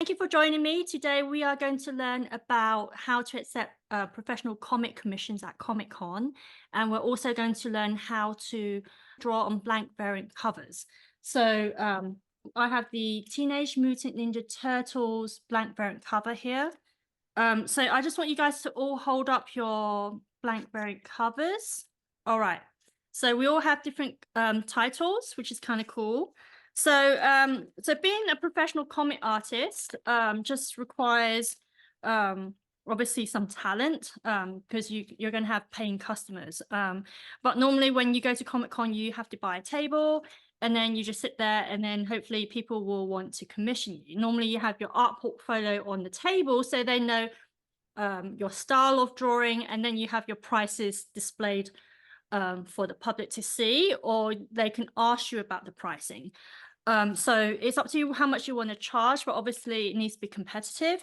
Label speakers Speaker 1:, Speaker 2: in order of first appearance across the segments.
Speaker 1: Thank you for joining me. Today we are going to learn about how to accept professional comic commissions at Comic Con, and we're also going to learn how to draw on blank variant covers. So I have the Teenage Mutant Ninja Turtles blank variant cover here. So I just want you guys to all hold up your blank variant covers. All right. So we all have different titles, which is kind of cool. So being a professional comic artist just requires obviously some talent because you're going to have paying customers. But normally when you go to Comic Con, you have to buy a table and then you just sit there and then hopefully people will want to commission you. Normally you have your art portfolio on the table so they know your style of drawing, and then you have your prices displayed for the public to see, or they can ask you about the pricing. So it's up to you how much you want to charge, but obviously it needs to be competitive.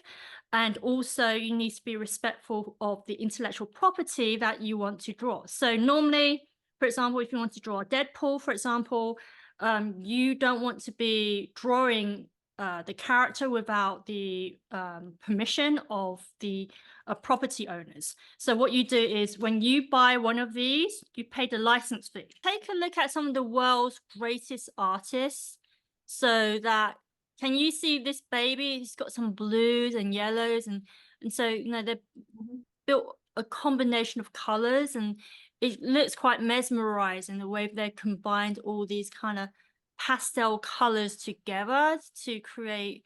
Speaker 1: And also you need to be respectful of the intellectual property that you want to draw. So normally, for example, if you want to draw a Deadpool, for example, you don't want to be drawing the character without the permission of the property owners. So what you do is when you buy one of these, you pay the license fee. Take a look at some of the world's greatest artists. So that, can you see this baby? He's got some blues and yellows, and so they've built a combination of colors, and it looks quite mesmerizing the way they combined all these kind of pastel colors together to create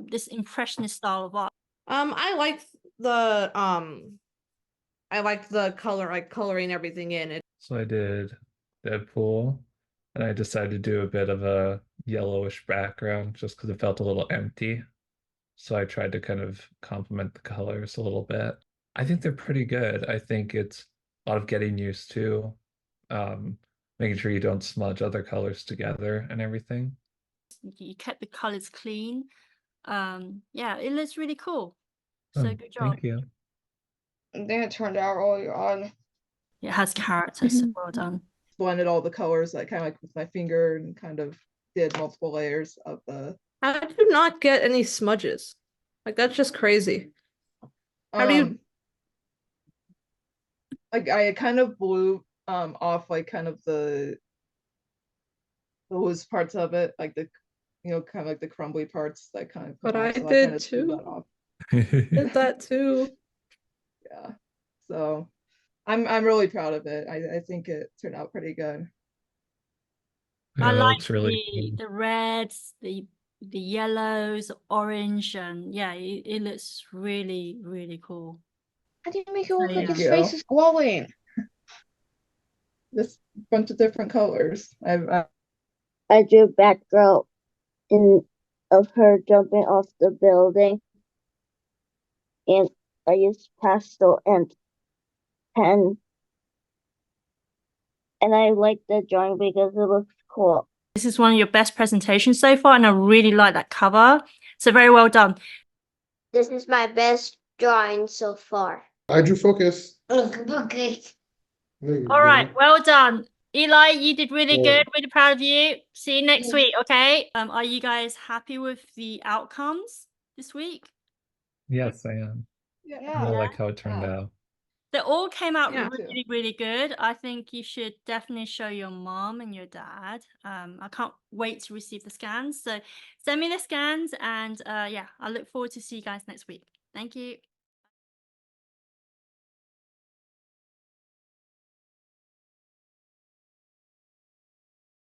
Speaker 1: this impressionist style of art.
Speaker 2: I like the color, like coloring everything in it.
Speaker 3: So I did Deadpool, and I decided to do a bit of a yellowish background just because it felt a little empty. So I tried to kind of complement the colors a little bit. I think they're pretty good. I think it's a lot of getting used to, making sure you don't smudge other colors together and everything.
Speaker 1: You kept the colors clean. Yeah, it looks really cool. So
Speaker 3: Oh,
Speaker 1: good job.
Speaker 3: thank you.
Speaker 4: I think it turned out really odd.
Speaker 1: It has character, so well done.
Speaker 4: Blended all the colors, like kind of like with my finger, and kind of did multiple layers of the.
Speaker 2: I do not get any smudges. Like that's just crazy. How do you?
Speaker 4: Like I kind of blew off like kind of the loose parts of it, like the kind of like the crumbly parts that kind of.
Speaker 2: But I
Speaker 4: so
Speaker 2: did
Speaker 4: kind of
Speaker 2: too.
Speaker 4: that off.
Speaker 2: Did that too.
Speaker 4: Yeah, so I'm really proud of it. I think it turned out pretty good.
Speaker 3: Yeah,
Speaker 1: I
Speaker 3: that
Speaker 1: like
Speaker 3: looks really cool.
Speaker 1: the reds, the yellows, orange, and yeah, it looks really, really cool.
Speaker 5: How do you make it look like
Speaker 4: Thank
Speaker 5: his
Speaker 4: you.
Speaker 5: face is glowing?
Speaker 4: Just a bunch of different colors.
Speaker 6: I drew background of her jumping off the building, and I used pastel and pen, and I like the drawing because it looks cool.
Speaker 1: This is one of your best presentations so far, and I really like that cover. So very well done.
Speaker 6: This is my best drawing so far.
Speaker 7: I drew focus.
Speaker 6: Okay.
Speaker 1: All right, well done. Eli, you did really
Speaker 7: Yeah.
Speaker 1: good. Really proud of you. See you next week, okay? Are you guys happy with the outcomes this week?
Speaker 3: Yes, I am. I really like how it turned out.
Speaker 1: They all came out
Speaker 2: Yeah.
Speaker 1: really, really good. I think you should definitely show your mom and your dad. I can't wait to receive the scans. So send me the scans, and yeah, I look forward to see you guys next week. Thank you.